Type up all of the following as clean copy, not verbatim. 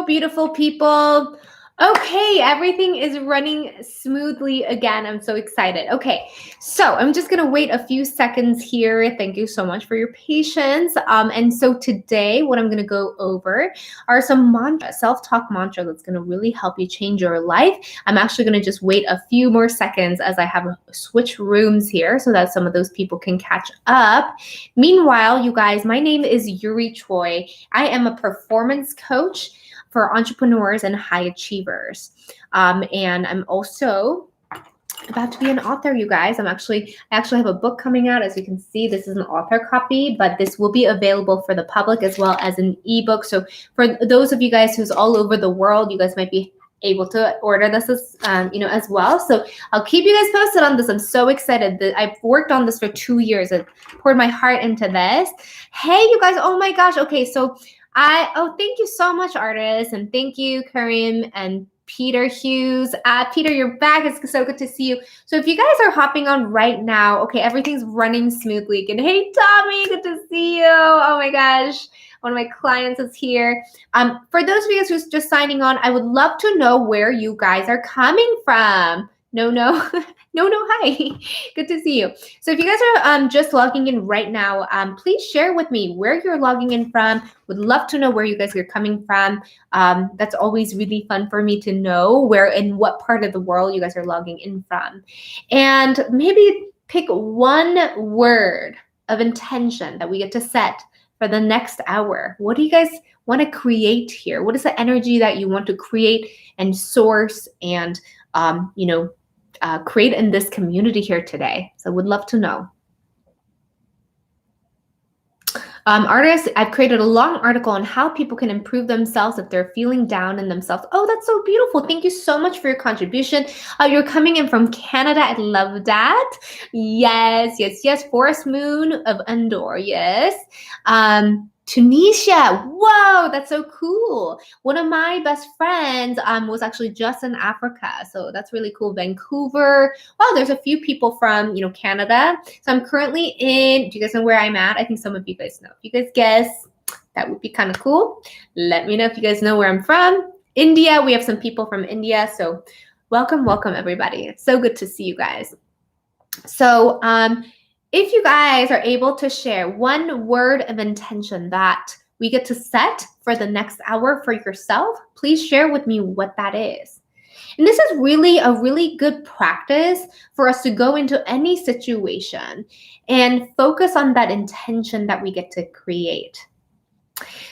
beautiful people. Okay, everything is running smoothly again. I'm so excited. Okay, so I'm just going to wait a few seconds here. Thank you so much for your patience. And so today, what I'm going to go over are some mantras, self-talk mantra that's going to really help you change your life. I'm actually going to just wait a few more seconds as I have switch rooms here so that some of those people can catch up. Meanwhile, you guys, my name is Yuri Choi. I am a performance coach for entrepreneurs and high achievers. And I'm also about to be an author, you guys. I actually have a book coming out. As you can see, this is an author copy, but this will be available for the public as well as an ebook. So for those of you guys who's all over the world, you guys might be able to order this as well. So I'll keep you guys posted on this. I'm so excited that I've worked on this for 2 years. I poured my heart into this. Hey, you guys. Oh my gosh. Okay. So thank you so much, artists. And thank you, Karim and Peter Hughes. Peter, you're back. It's so good to see you. So if you guys are hopping on right now, okay, everything's running smoothly. Good. Hey, Tommy, good to see you. Oh my gosh. One of my clients is here. For those of you guys who's just signing on, I would love to know where you guys are coming from. No, hi. Good to see you. So if you guys are just logging in right now, please share with me where you're logging in from. Would love to know where you guys are coming from. That's always really fun for me to know where in what part of the world you guys are logging in from. And maybe pick one word of intention that we get to set for the next hour. What do you guys want to create here? What is the energy that you want to create and source and create in this community here today? So would love to know. Artists, I've created a long article on how people can improve themselves if they're feeling down in themselves. Oh, that's so beautiful. Thank you so much for your contribution. You're coming in from Canada. I love that. Yes. Forest Moon of Endor. Yes. Tunisia. Whoa, that's so cool. One of my best friends was actually just in Africa. So that's really cool. Vancouver. Wow, there's a few people from, Canada. So I'm currently in, do you guys know where I'm at? I think some of you guys know. If you guys guess, that would be kind of cool. Let me know if you guys know where I'm from. India, we have some people from India. So welcome everybody. It's so good to see you guys. So, if you guys are able to share one word of intention that we get to set for the next hour for yourself, please share with me what that is. And this is really a really good practice for us to go into any situation and focus on that intention that we get to create.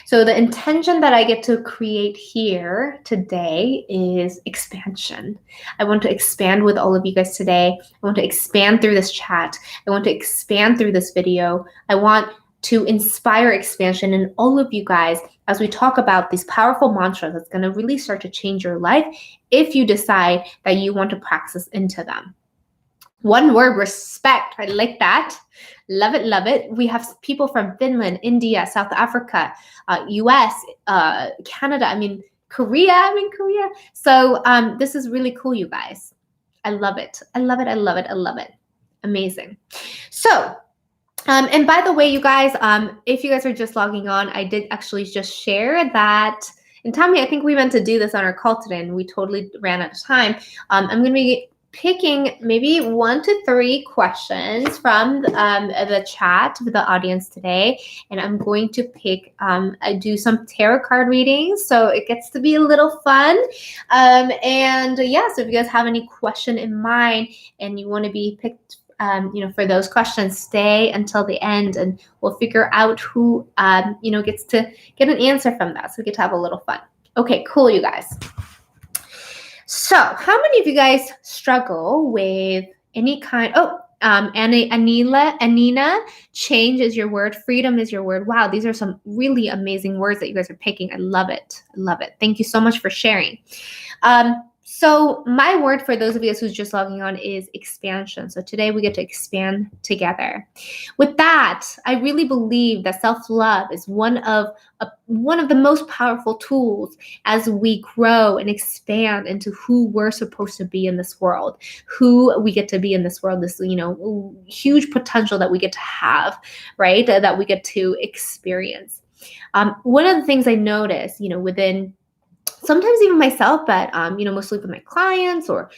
So the intention that I get to create here today is expansion. I want to expand with all of you guys today. I want to expand through this chat. I want to expand through this video. I want to inspire expansion in all of you guys as we talk about these powerful mantras that's going to really start to change your life if you decide that you want to practice into them. One word, respect. I like that. Love it. We have people from Finland, India, South Africa, US, Canada, Korea. So this is really cool, you guys. I love it. Amazing. So, and by the way, you guys, if you guys are just logging on, I did actually just share that. And Tommy, I think we meant to do this on our call today and we totally ran out of time. I'm going to be picking maybe 1 to 3 questions from the chat with the audience today, and I'm going to I do some tarot card readings, so it gets to be a little fun. So if you guys have any question in mind and you want to be picked, for those questions, stay until the end, and we'll figure out who gets to get an answer from that. So we get to have a little fun. Okay, cool, you guys. So how many of you guys struggle with any kind, Anina, change is your word, freedom is your word. Wow, these are some really amazing words that you guys are picking. I love it. Thank you so much for sharing. So my word for those of you who's just logging on is expansion. So today we get to expand together. With that, I really believe that self-love is one of the most powerful tools as we grow and expand into who we're supposed to be in this world, who we get to be in this world, this, huge potential that we get to have, right? That we get to experience. One of the things I noticed, within sometimes even myself, but mostly with my clients or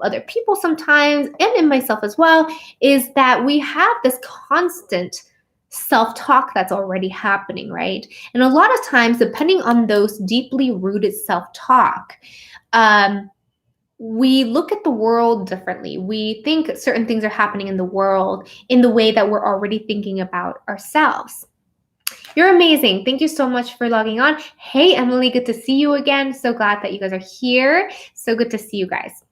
other people sometimes, and in myself as well, is that we have this constant self-talk that's already happening, right? And a lot of times, depending on those deeply rooted self-talk, we look at the world differently. We think certain things are happening in the world in the way that we're already thinking about ourselves. You're amazing. Thank you so much for logging on. Hey, Emily, good to see you again. So glad that you guys are here. So good to see you guys.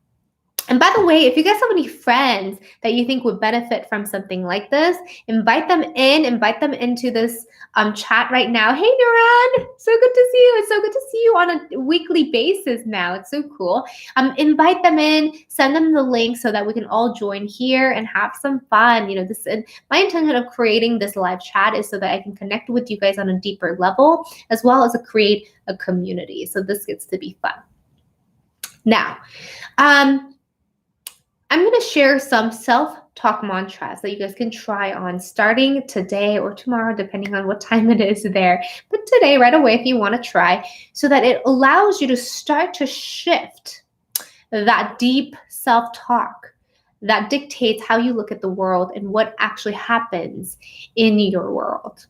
And by the way, if you guys have any friends that you think would benefit from something like this, invite them into this chat right now. Hey, Nuran, so good to see you. It's so good to see you on a weekly basis now. It's so cool. Invite them in, send them the link so that we can all join here and have some fun. My intention of creating this live chat is so that I can connect with you guys on a deeper level, as well as create a community. So this gets to be fun. Now, I'm going to share some self-talk mantras that you guys can try on starting today or tomorrow, depending on what time it is there. But today, right away, if you want to try, so that it allows you to start to shift that deep self-talk that dictates how you look at the world and what actually happens in your world.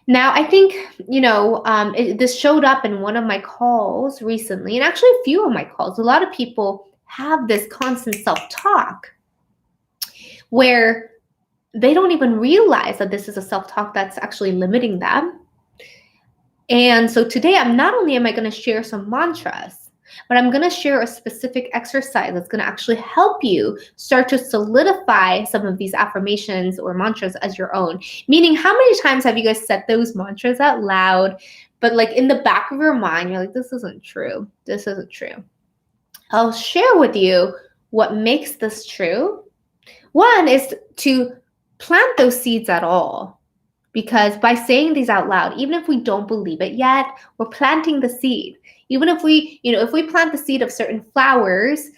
Now, I think, this showed up in one of my calls recently, and actually a few of my calls. A lot of people have this constant self-talk where they don't even realize that this is a self-talk that's actually limiting them. And so today, not only am I going to share some mantras, but I'm going to share a specific exercise that's going to actually help you start to solidify some of these affirmations or mantras as your own. Meaning, how many times have you guys said those mantras out loud, but like in the back of your mind, you're like, this isn't true. This isn't true. I'll share with you what makes this true. One is to plant those seeds at all. Because by saying these out loud, even if we don't believe it yet, we're planting the seed. Even if we plant the seed of certain flowers,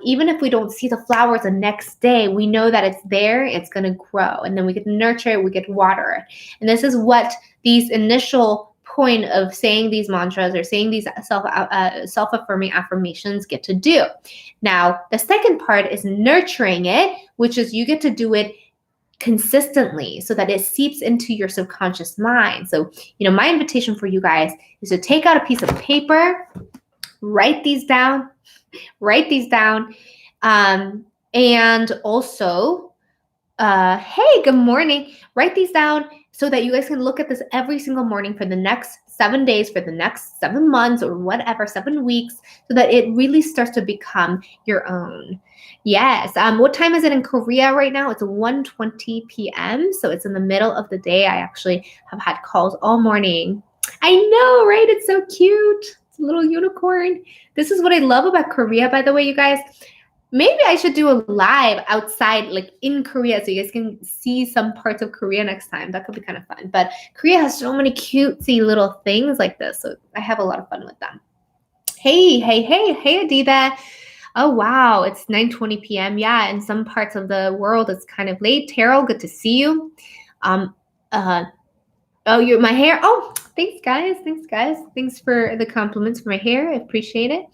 even if we don't see the flowers the next day, we know that it's there, it's going to grow. And then we get to nurture it, we get to water it. And this is what these initial point of saying these mantras or saying these self-affirming affirmations get to do. Now, the second part is nurturing it, which is you get to do it consistently so that it seeps into your subconscious mind. So, my invitation for you guys is to take out a piece of paper, write these down, and also, hey, good morning. Write these down so that you guys can look at this every single morning for the next 7 days, for the next 7 months, or whatever, 7 weeks, so that it really starts to become your own. Yes. What time is it in Korea right now? It's 1:20 p.m. So it's in the middle of the day. I actually have had calls all morning. I know, right? It's so cute. It's a little unicorn. This is what I love about Korea, by the way, you guys. Maybe I should do a live outside, like in Korea, so you guys can see some parts of Korea next time. That could be kind of fun. But Korea has so many cutesy little things like this, so I have a lot of fun with them. Hey, Adida. Oh, wow, it's 9:20 p.m. Yeah, in some parts of the world, it's kind of late. Terrell, good to see you. You're my hair. Oh, thanks, guys. Thanks for the compliments for my hair. I appreciate it.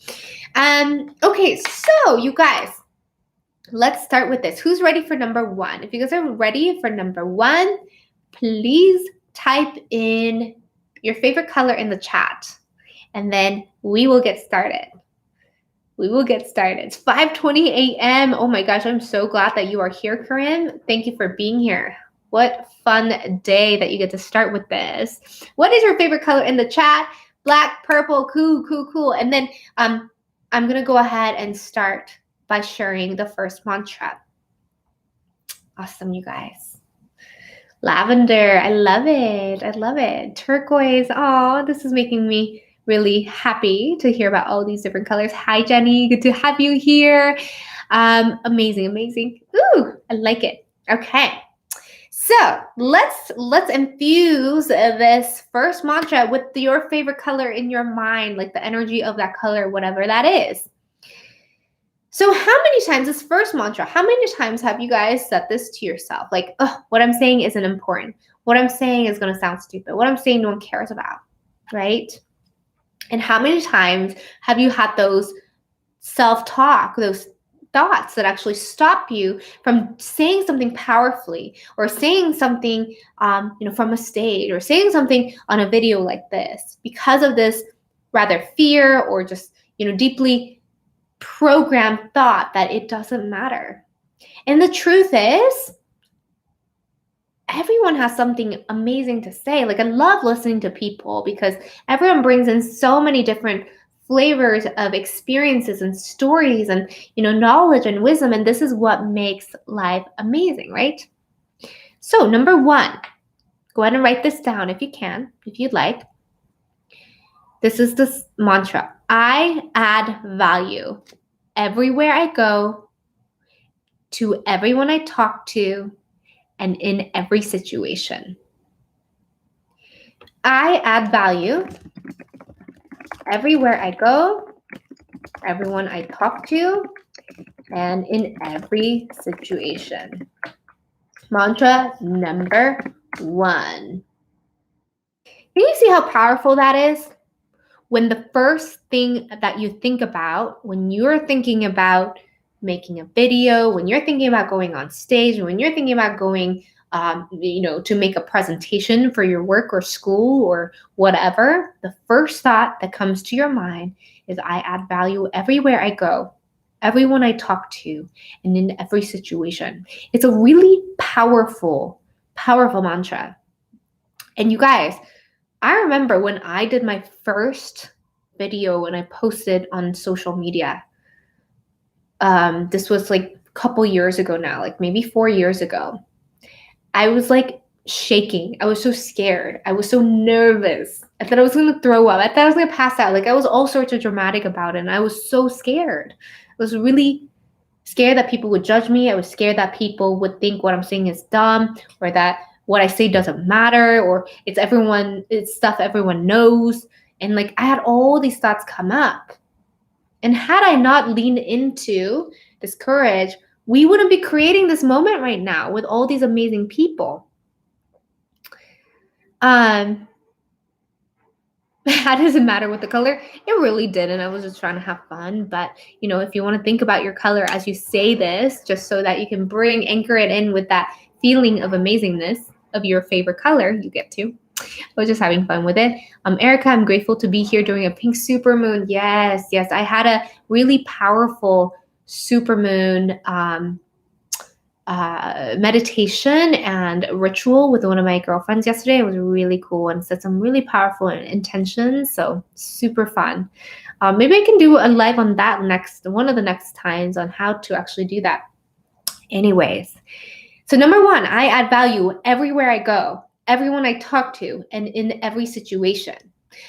Okay, so you guys, let's start with this. Who's ready for number 1? If you guys are ready for number 1, please type in your favorite color in the chat, and then we will get started. It's 5:20 a.m. Oh my gosh, I'm so glad that you are here, Corinne. Thank you for being here. What fun day that you get to start with this. What is your favorite color in the chat? Black, purple, cool. And then I'm going to go ahead and start by sharing the first mantra. Awesome, you guys. Lavender, I love it. Turquoise, oh, this is making me really happy to hear about all these different colors. Hi, Jenny, good to have you here. Amazing. Ooh, I like it. Okay. So let's infuse this first mantra with your favorite color in your mind, like the energy of that color, whatever that is. So how many times, this first mantra, how many times have you guys said this to yourself? Like, oh, what I'm saying isn't important. What I'm saying is going to sound stupid. What I'm saying no one cares about, right? And how many times have you had those self-talk, those thoughts that actually stop you from saying something powerfully, or saying something, from a stage, or saying something on a video like this, because of this rather fear, or just, deeply programmed thought that it doesn't matter. And the truth is, everyone has something amazing to say. Like, I love listening to people because everyone brings in so many different flavors of experiences and stories and, knowledge and wisdom. And this is what makes life amazing, right? So, number one, go ahead and write this down if you can, if you'd like. This is this mantra: I add value everywhere I go, to everyone I talk to, and in every situation. I add value everywhere I go, everyone I talk to, and in every situation. Mantra number one. Can you see how powerful that is? When the first thing that you think about when you're thinking about making a video, when you're thinking about going on stage, when you're thinking about going, to make a presentation for your work or school or whatever, the first thought that comes to your mind is, I add value everywhere I go, everyone I talk to, and in every situation. It's a really powerful, powerful mantra. And you guys, I remember when I did my first video when I posted on social media. This was like a couple years ago now, like maybe 4 years ago. I was like shaking. I was so scared. I was so nervous. I thought I was going to throw up. I thought I was going to pass out. Like, I was all sorts of dramatic about it. And I was so scared. I was really scared that people would judge me. I was scared that people would think what I'm saying is dumb, or that what I say doesn't matter, or it's stuff everyone knows. And like, I had all these thoughts come up. And had I not leaned into this courage, we wouldn't be creating this moment right now with all these amazing people. How does it matter with the color? It really didn't. I was just trying to have fun. But, if you want to think about your color as you say this, just so that you can anchor it in with that feeling of amazingness of your favorite color, you get to. I was just having fun with it. Erica, I'm grateful to be here during a pink supermoon. Yes. I had a really powerful supermoon meditation and ritual with one of my girlfriends yesterday. It was really cool and set some really powerful intentions. So super fun. Maybe I can do a live on that one of the next times on how to actually do that. Anyways, so number one, I add value everywhere I go, everyone I talk to, and in every situation.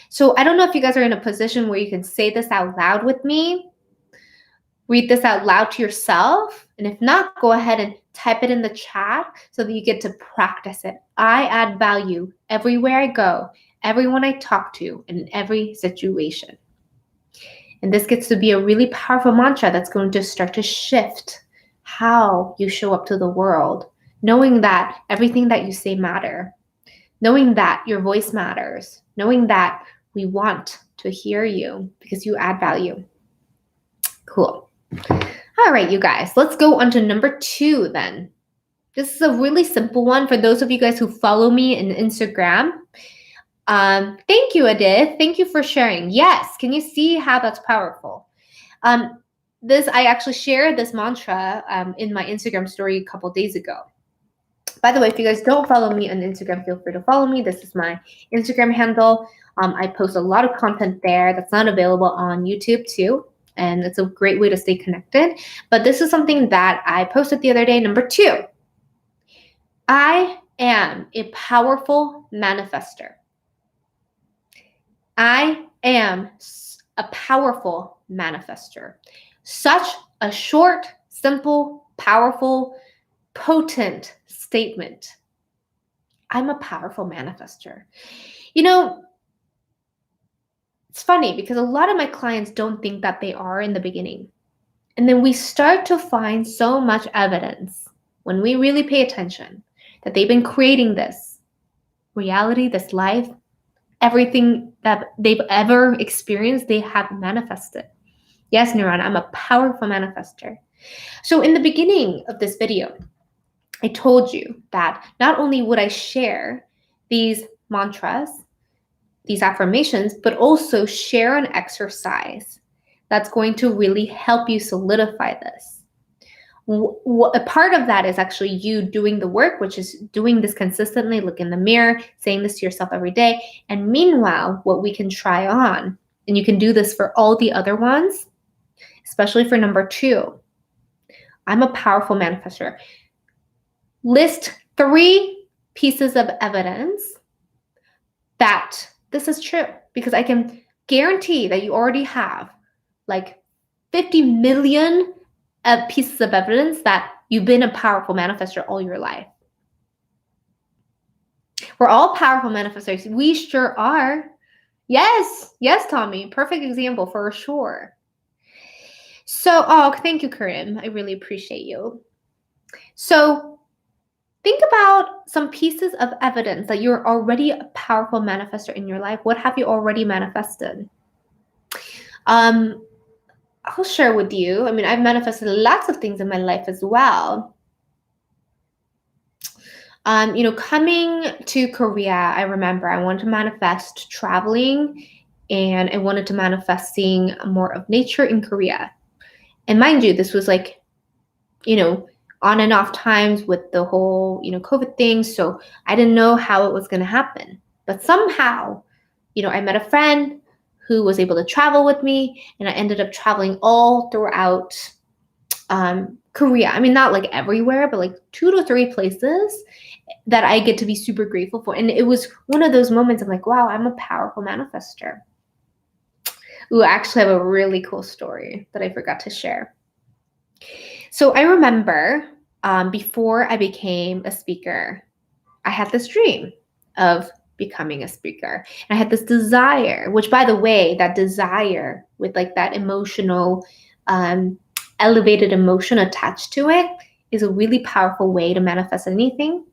So I don't know if you guys are in a position where you can say this out loud with me. Read this out loud to yourself. And if not, go ahead and type it in the chat so that you get to practice it. I add value everywhere I go, everyone I talk to, and in every situation. And this gets to be a really powerful mantra that's going to start to shift how you show up to the world, knowing that everything that you say matters, knowing that your voice matters, knowing that we want to hear you because you add value. Cool. All right, you guys, let's go on to number two then. This is a really simple one for those of you guys who follow me in Instagram. Thank you, Edith. Thank you for sharing. Yes, can you see how that's powerful? I actually shared this mantra in my Instagram story a couple days ago. By the way, if you guys don't follow me on Instagram, feel free to follow me. This is my Instagram handle. I post a lot of content there that's not available on YouTube too. And it's a great way to stay connected. But this is something that I posted the other day. Number two, I am a powerful manifester. I am a powerful manifester. Such a short, simple, powerful, potent statement. I'm a powerful manifester. It's funny because a lot of my clients don't think that they are in the beginning. And then we start to find so much evidence when we really pay attention that they've been creating this reality, this life, everything that they've ever experienced, they have manifested. Yes, Neuron, I'm a powerful manifester. So in the beginning of this video, I told you that not only would I share these mantras, these affirmations, but also share an exercise that's going to really help you solidify this. A part of that is actually you doing the work, which is doing this consistently, look in the mirror, saying this to yourself every day. And meanwhile, what we can try on, and you can do this for all the other ones, especially for number 2, I'm a powerful manifestor. List 3 pieces of evidence that this is true, because I can guarantee that you already have like 50 million pieces of evidence that you've been a powerful manifestor all your life. We're all powerful manifestors. We sure are. Yes, Tommy. Perfect example for sure. So, thank you, Karim. I really appreciate you. So, think about some pieces of evidence that you're already a powerful manifestor in your life. What have you already manifested? I'll share with you. I mean, I've manifested lots of things in my life as well. Coming to Korea, I remember I wanted to manifest traveling, and I wanted to manifest seeing more of nature in Korea. And mind you, this was like, on and off times with the whole, COVID thing. So I didn't know how it was going to happen. But somehow, I met a friend who was able to travel with me, and I ended up traveling all throughout Korea. I mean, not like everywhere, but like 2 to 3 places that I get to be super grateful for. And it was one of those moments I'm like, wow, I'm a powerful manifester. Ooh, I actually have a really cool story that I forgot to share. So I remember before I became a speaker, I had this dream of becoming a speaker. And I had this desire, which, by the way, that desire with like that emotional, elevated emotion attached to it is a really powerful way to manifest anything.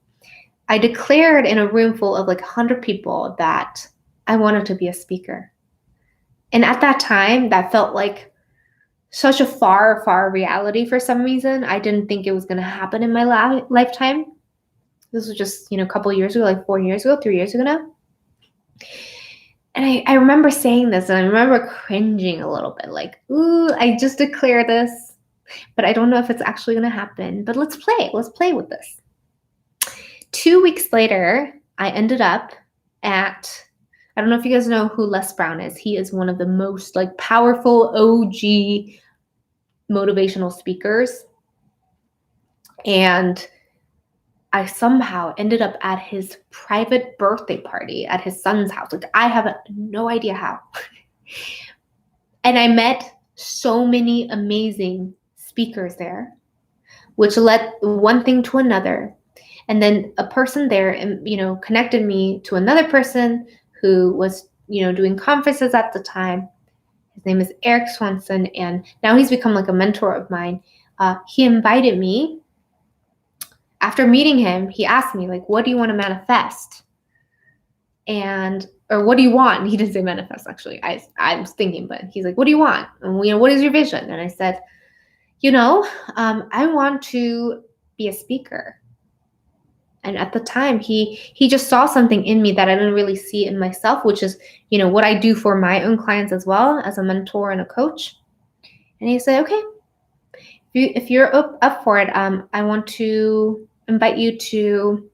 I declared in a room full of like 100 people that I wanted to be a speaker. And at that time, that felt like such a far, far reality for some reason. I didn't think it was going to happen in my lifetime. This was just, a couple of years ago, like 4 years ago, 3 years ago now. And I remember saying this, and I remember cringing a little bit, like, ooh, I just declared this, but I don't know if it's actually going to happen. But let's play. Let's play with this. 2 weeks later, I ended up at, I don't know if you guys know who Les Brown is. He is one of the most like powerful OG motivational speakers. And I somehow ended up at his private birthday party at his son's house. Like, I have no idea how. And I met so many amazing speakers there, which led one thing to another. And then a person there, connected me to another person who was, doing conferences at the time. His name is Eric Swanson, and now he's become like a mentor of mine. He invited me. After meeting him, he asked me, like, what do you want to manifest? Or what do you want? He didn't say manifest, actually. I was thinking, but he's like, what do you want? And, what is your vision? And I said, I want to be a speaker. And at the time, he just saw something in me that I didn't really see in myself, which is, what I do for my own clients as well as a mentor and a coach. And he said, okay, if you're up for it, I want to invite you to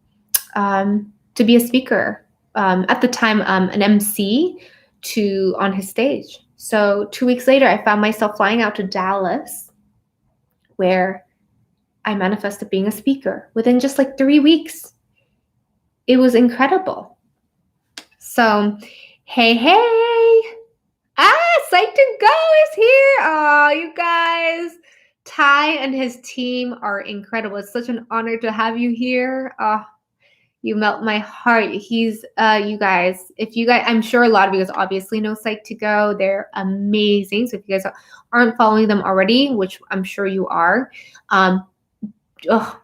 be a speaker. At the time, an MC on his stage. So 2 weeks later, I found myself flying out to Dallas, where I manifested being a speaker within just like 3 weeks. It was incredible. So, hey. Psyched to Go is here. Oh, you guys. Ty and his team are incredible. It's such an honor to have you here. You melt my heart. He's, you guys, I'm sure a lot of you guys obviously know Psyched to Go. They're amazing. So if you guys aren't following them already, which I'm sure you are,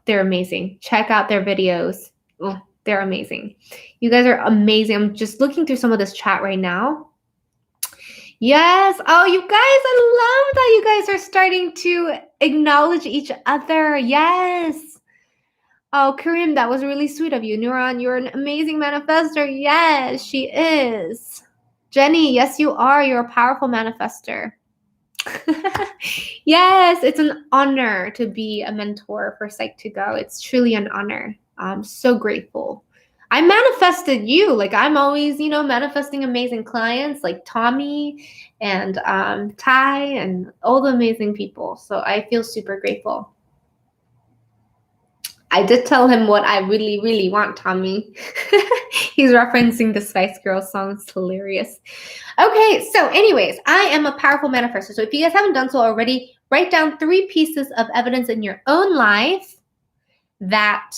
they're amazing. Check out their videos. They're amazing. You guys are amazing. I'm just looking through some of this chat right now. Yes. Oh, you guys, I love that you guys are starting to acknowledge each other. Yes. Oh, Karim, that was really sweet of you. Neuron, you're an amazing manifester. Yes, she is. Jenny, yes, you are. You're a powerful manifester. Yes, it's an honor to be a mentor for Psych2Go. It's truly an honor. I'm so grateful. I manifested you. Like, I'm always, manifesting amazing clients like Tommy and Ty and all the amazing people. So I feel super grateful. I did tell him what I really, really want, Tommy. He's referencing the Spice Girls song. It's hilarious. Okay, so anyways, I am a powerful manifester. So if you guys haven't done so already, write down 3 pieces of evidence in your own life that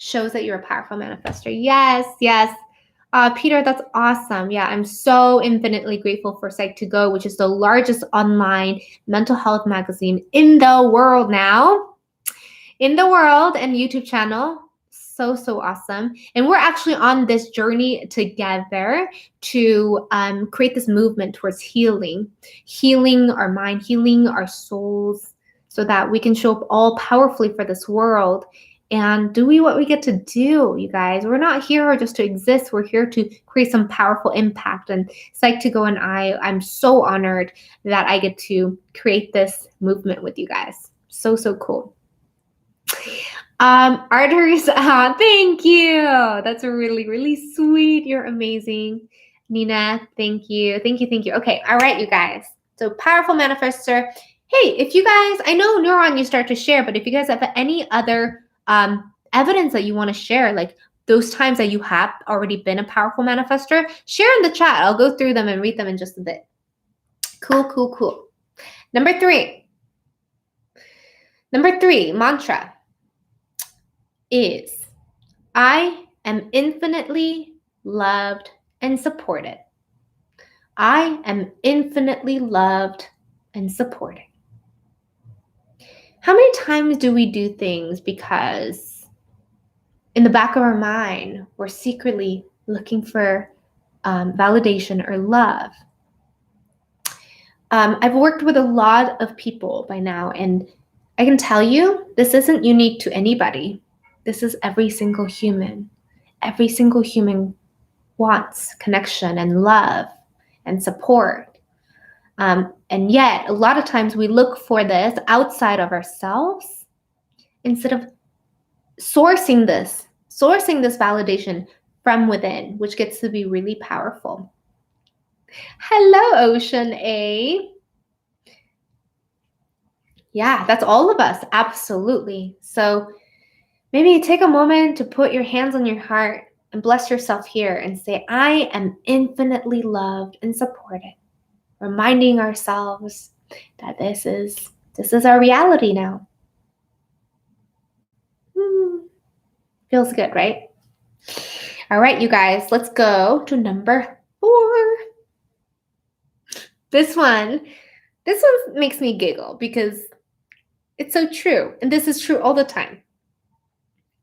shows that you're a powerful manifester. Yes, yes. Peter, that's awesome. Yeah, I'm so infinitely grateful for Psych2Go, which is the largest online mental health magazine in the world now. In the world, and YouTube channel. So awesome. And we're actually on this journey together to create this movement towards healing our mind, healing our souls, so that we can show up all powerfully for this world and do what we get to do, you guys. We're not here just to exist. We're here to create some powerful impact. And Psych2Go and I'm so honored that I get to create this movement with you guys. So cool. Arteries, thank you. That's really, really sweet. You're amazing. Nina, thank you. Okay, all right, you guys. So powerful manifester. Hey, if you guys, I know Neuron you start to share, but if you guys have any other evidence that you want to share, like those times that you have already been a powerful manifester, share in the chat. I'll go through them and read them in just a bit. Cool. Number 3, mantra is, I am infinitely loved and supported. I am infinitely loved and supported. How many times do we do things because in the back of our mind, we're secretly looking for validation or love? I've worked with a lot of people by now, and I can tell you, this isn't unique to anybody. This is every single human. Every single human wants connection and love and support. And yet, a lot of times we look for this outside of ourselves instead of sourcing this validation from within, which gets to be really powerful. Hello, Ocean A. Yeah, that's all of us. Absolutely. So maybe take a moment to put your hands on your heart and bless yourself here and say, I am infinitely loved and supported. Reminding ourselves that this is our reality now. Feels good, right? All right, you guys, let's go to number 4. This one makes me giggle because it's so true. And this is true all the time.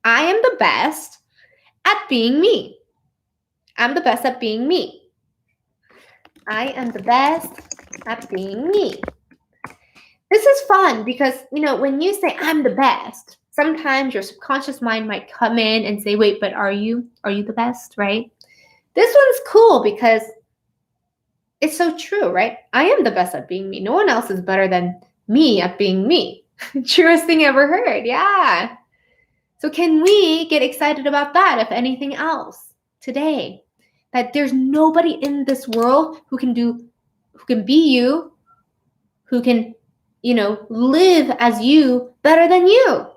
I am the best at being me. I'm the best at being me. I am the best at being me. This is fun because, when you say I'm the best, sometimes your subconscious mind might come in and say, wait, but are you the best, right? This one's cool because it's so true, right? I am the best at being me. No one else is better than me at being me. Truest thing ever heard. Yeah. So can we get excited about that, if anything else, today? That there's nobody in this world who can be you, who can, live as you better than you.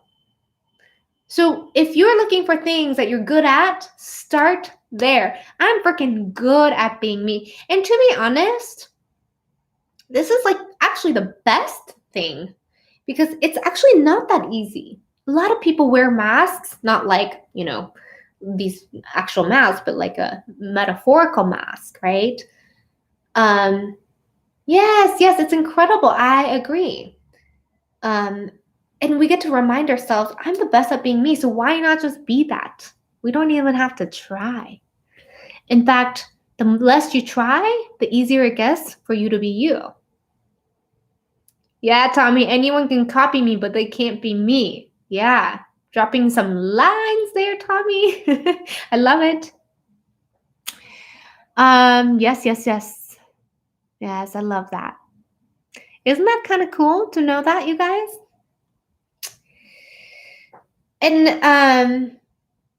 So if you're looking for things that you're good at, start there. I'm freaking good at being me. And to be honest, this is actually the best thing because it's actually not that easy. A lot of people wear masks, not like, these actual masks, but like a metaphorical mask, right? Yes, it's incredible. I agree. And we get to remind ourselves, I'm the best at being me, so why not just be that? We don't even have to try. In fact, the less you try, the easier it gets for you to be you. Yeah, Tommy, anyone can copy me, but they can't be me. Yeah, dropping some lines there, Tommy. I love it. Yes. Yes, I love that. Isn't that kind of cool to know that, you guys? And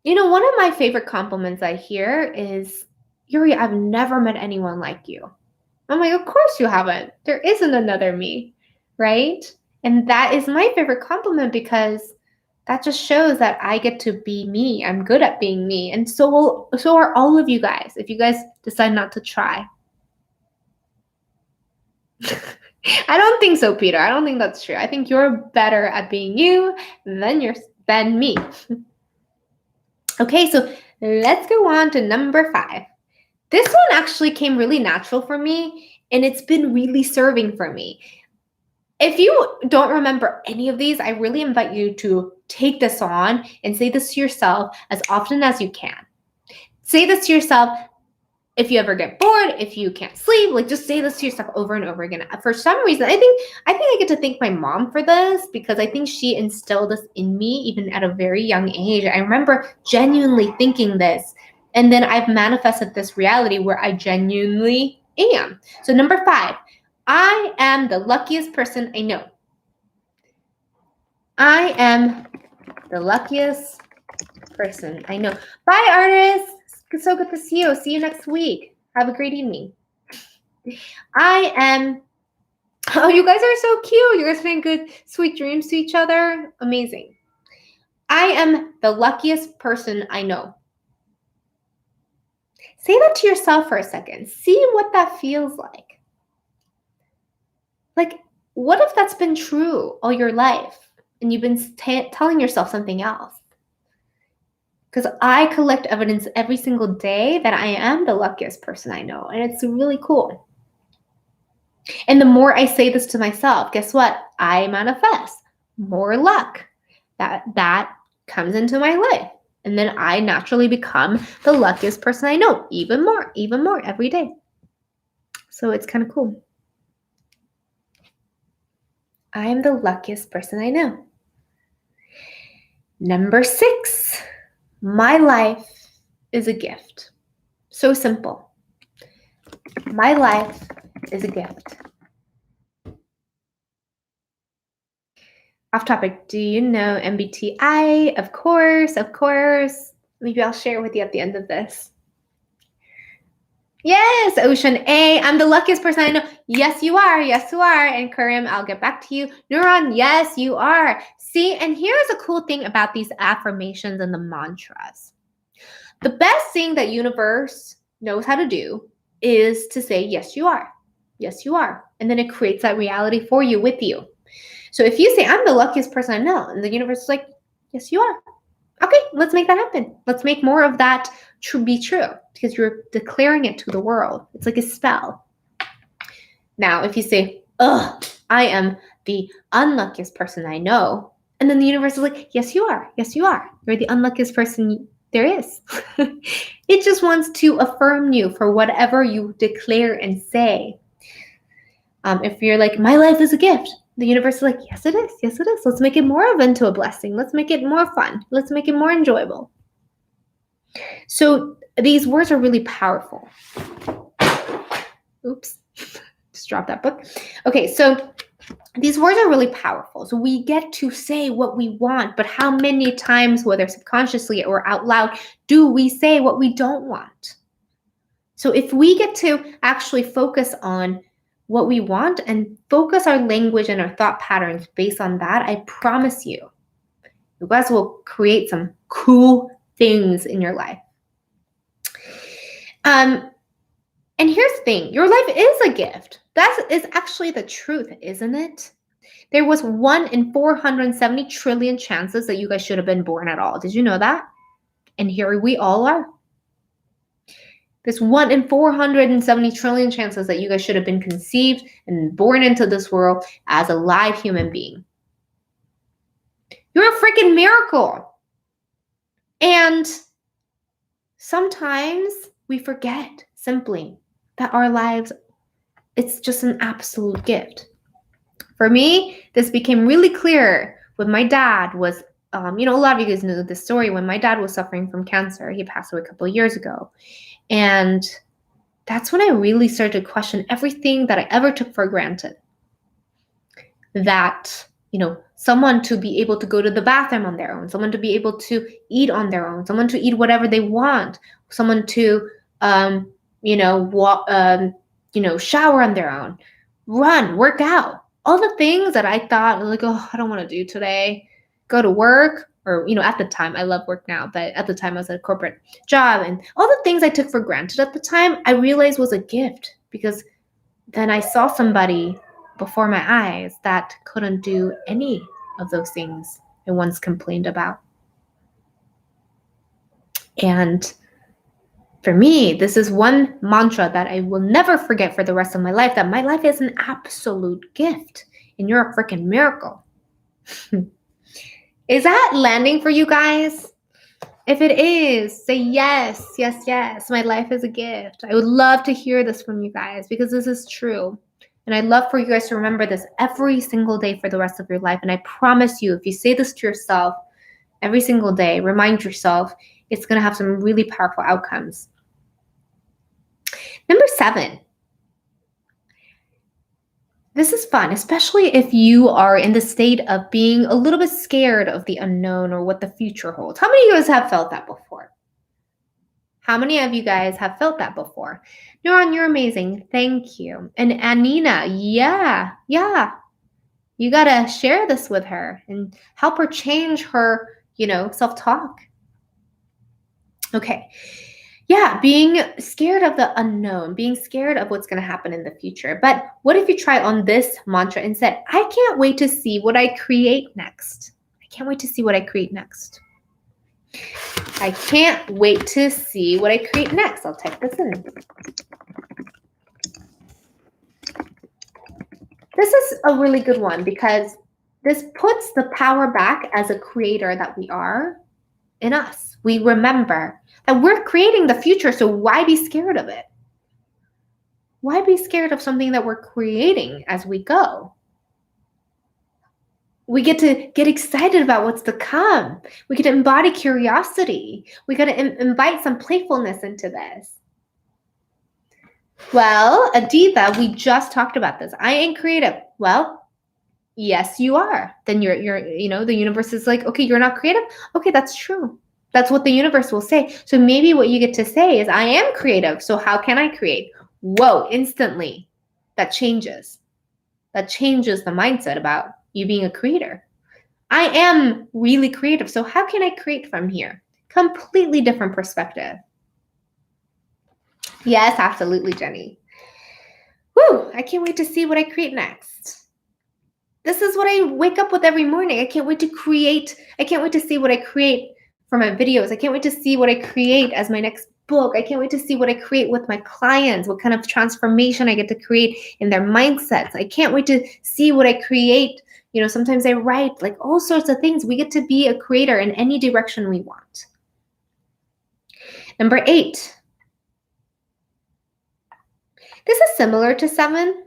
one of my favorite compliments I hear is, Yuri, I've never met anyone like you. I'm like, of course you haven't. There isn't another me, right? And that is my favorite compliment because that just shows that I get to be me. I'm good at being me. And so are all of you guys, if you guys decide not to try. I don't think so, Peter. I don't think that's true. I think you're better at being you than me. Okay, so let's go on to number 5. This one actually came really natural for me, and it's been really serving for me. If you don't remember any of these, I really invite you to take this on and say this to yourself as often as you can. Say this to yourself if you ever get bored, if you can't sleep, like just say this to yourself over and over again. For some reason, I think I get to thank my mom for this because I think she instilled this in me even at a very young age. I remember genuinely thinking this, and then I've manifested this reality where I genuinely am. So number 5, I am the luckiest person I know. I am the luckiest person I know. Bye, artists. It's so good to see you. See you next week. Have a great evening. I am. Oh, you guys are so cute. You guys saying good, sweet dreams to each other. Amazing. I am the luckiest person I know. Say that to yourself for a second. See what that feels like. Like, what if that's been true all your life and you've been telling yourself something else? Because I collect evidence every single day that I am the luckiest person I know. And it's really cool. And the more I say this to myself, guess what? I manifest more luck. That comes into my life. And then I naturally become the luckiest person I know, even more every day. So it's kind of cool. I am the luckiest person I know. Number 6, my life is a gift. So simple. My life is a gift. Off topic, do you know MBTI? Of course. Maybe I'll share with you at the end of this. Yes, Ocean A, I'm the luckiest person I know. Yes, you are. And Karim, I'll get back to you. Neuron, yes, you are. See, and here's a cool thing about these affirmations and the mantras. The best thing that universe knows how to do is to say, yes, you are. Yes, you are. And then it creates that reality for you, with you. So if you say, I'm the luckiest person I know, and the universe is like, yes, you are. Okay, let's make that happen. Let's make more of that be true because you're declaring it to the world. It's like a spell. Now, if you say, ugh, I am the unluckiest person I know, and then the universe is like, yes, you are. Yes, you are. You're the unluckiest person there is. It just wants to affirm you for whatever you declare and say. If you're like, my life is a gift, the universe is like, yes, it is. Yes, it is. Let's make it more into a blessing. Let's make it more fun. Let's make it more enjoyable. So these words are really powerful. Oops, just dropped that book. Okay, so these words are really powerful. So we get to say what we want, but how many times, whether subconsciously or out loud, do we say what we don't want? So if we get to actually focus on what we want and focus our language and our thought patterns based on that, I promise you guys will create some cool things in your life. And here's the thing, your life is a gift. That is actually the truth, isn't it? There was 1 in 470 trillion chances that you guys should have been born at all. Did you know that? And here we all are. There's 1 in 470 trillion chances that you guys should have been conceived and born into this world as a live human being. You're a freaking miracle. And sometimes we forget simply that our lives, it's just an absolute gift. For me, this became really clear when my dad was, a lot of you guys know this story. When my dad was suffering from cancer, he passed away a couple of years ago. And that's when I really started to question everything that I ever took for granted. That, someone to be able to go to the bathroom on their own, someone to be able to eat on their own, someone to eat whatever they want, someone to, walk, shower on their own, run, work out. All the things that I thought, like, oh, I don't want to do today. Go to work, or, at the time, I love work now, but at the time I was at a corporate job, and all the things I took for granted at the time, I realized was a gift, because then I saw somebody before my eyes that couldn't do any of those things I once complained about. And for me, this is one mantra that I will never forget for the rest of my life, that my life is an absolute gift and you're a freaking miracle. Is that landing for you guys? If it is, say yes, yes, yes. My life is a gift. I would love to hear this from you guys, because this is true. And I'd love for you guys to remember this every single day for the rest of your life. And I promise you, if you say this to yourself every single day, remind yourself, it's going to have some really powerful outcomes. Number 7. This is fun, especially if you are in the state of being a little bit scared of the unknown or what the future holds. How many of you guys have felt that before? How many of you guys have felt that before? Neuron, you're amazing. Thank you. And Anina, yeah. You got to share this with her and help her change her, self-talk. Okay. Yeah, being scared of the unknown, being scared of what's going to happen in the future. But what if you try on this mantra instead? I can't wait to see what I create next. I can't wait to see what I create next. I can't wait to see what I create next. I'll type this in. This is a really good one, because this puts the power back as a creator that we are in us. We remember that we're creating the future, so why be scared of it? Why be scared of something that we're creating as we go? We get to get excited about what's to come. We get to embody curiosity. We got to invite some playfulness into this. Well, Aditha, we just talked about this. I ain't creative. Well, yes, you are. Then you're, the universe is like, okay, you're not creative. Okay, that's true. That's what the universe will say. So maybe what you get to say is, I am creative. So how can I create? Whoa, instantly. That changes. That changes the mindset about you being a creator. I am really creative. So how can I create from here? Completely different perspective. Yes, absolutely, Jenny. Woo, I can't wait to see what I create next. This is what I wake up with every morning. I can't wait to create. I can't wait to see what I create for my videos. I can't wait to see what I create as my next book. I can't wait to see what I create with my clients, what kind of transformation I get to create in their mindsets. I can't wait to see what I create. Sometimes I write, like, all sorts of things. We get to be a creator in any direction we want. Number 8. This is similar to 7.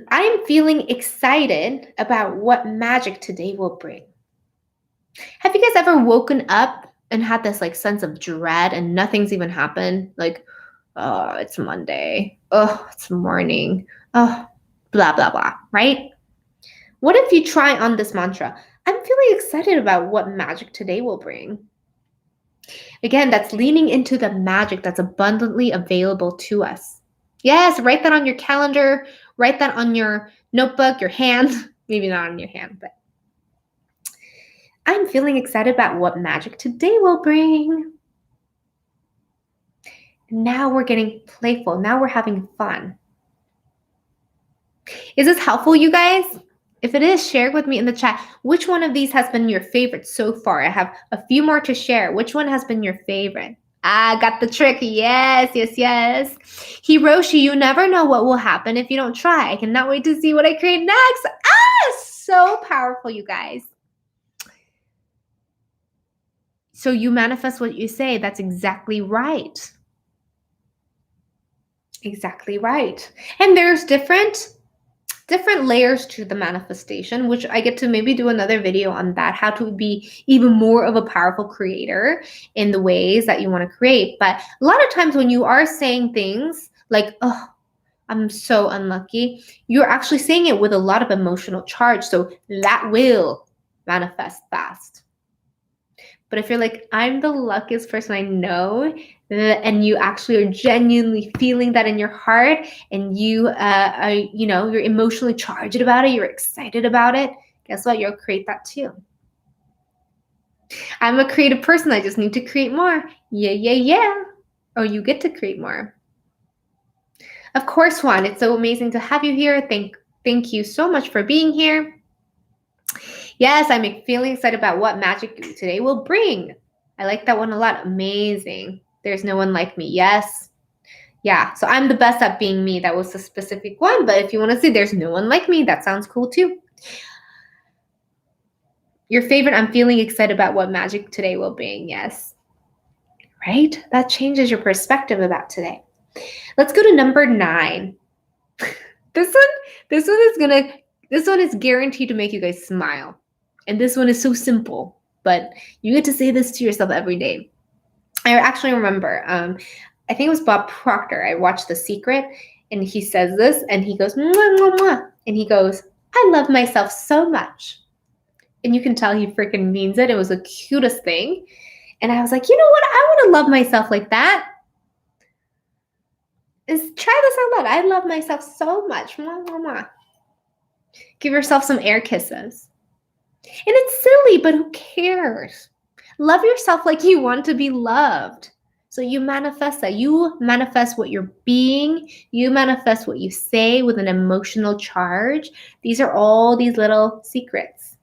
I'm feeling excited about what magic today will bring. Have you guys ever woken up and had this sense of dread and nothing's even happened? Like, oh, it's Monday. Oh, it's morning. Oh, blah, blah, blah, right? What if you try on this mantra? I'm feeling excited about what magic today will bring. Again, that's leaning into the magic that's abundantly available to us. Yes, write that on your calendar. Write that on your notebook, your hand. Maybe not on your hand, but I'm feeling excited about what magic today will bring. Now we're getting playful. Now we're having fun. Is this helpful, you guys? If it is, share with me in the chat. Which one of these has been your favorite so far? I have a few more to share. Which one has been your favorite? Got the trick. Yes. Hiroshi, you never know what will happen if you don't try. I cannot wait to see what I create next. So powerful, you guys. So you manifest what you say. That's exactly right. Exactly right. And there's different layers to the manifestation, which I get to maybe do another video on that, how to be even more of a powerful creator in the ways that you want to create. But a lot of times when you are saying things like, oh, I'm so unlucky, you're actually saying it with a lot of emotional charge. So that will manifest fast. But if you're like, I'm the luckiest person I know, and you actually are genuinely feeling that in your heart, and you are, you're emotionally charged about it, you're excited about it, guess what? You'll create that too. I'm a creative person. I just need to create more. Yeah. Oh, you get to create more. Of course, Juan. It's so amazing to have you here. Thank you so much for being here. Yes, I'm feeling excited about what magic today will bring. I like that one a lot. Amazing. There's no one like me. Yes. Yeah. So I'm the best at being me. That was a specific one. But if you want to see there's no one like me, that sounds cool too. Your favorite, I'm feeling excited about what magic today will bring. Yes. Right? That changes your perspective about today. Let's go to number 9. This one is guaranteed to make you guys smile. And this one is so simple, but you get to say this to yourself every day. I actually remember, I think it was Bob Proctor. I watched The Secret, and he says this, and he goes, mwah, mwah, mwah. And he goes, I love myself so much. And you can tell he freaking means it. It was the cutest thing. And I was like, you know what? I want to love myself like that. Try this out loud. I love myself so much. Mwah, mwah, mwah. Give yourself some air kisses. And it's silly, but who cares? Love yourself like you want to be loved. So you manifest that. You manifest what you're being. You manifest what you say with an emotional charge. These are all these little secrets.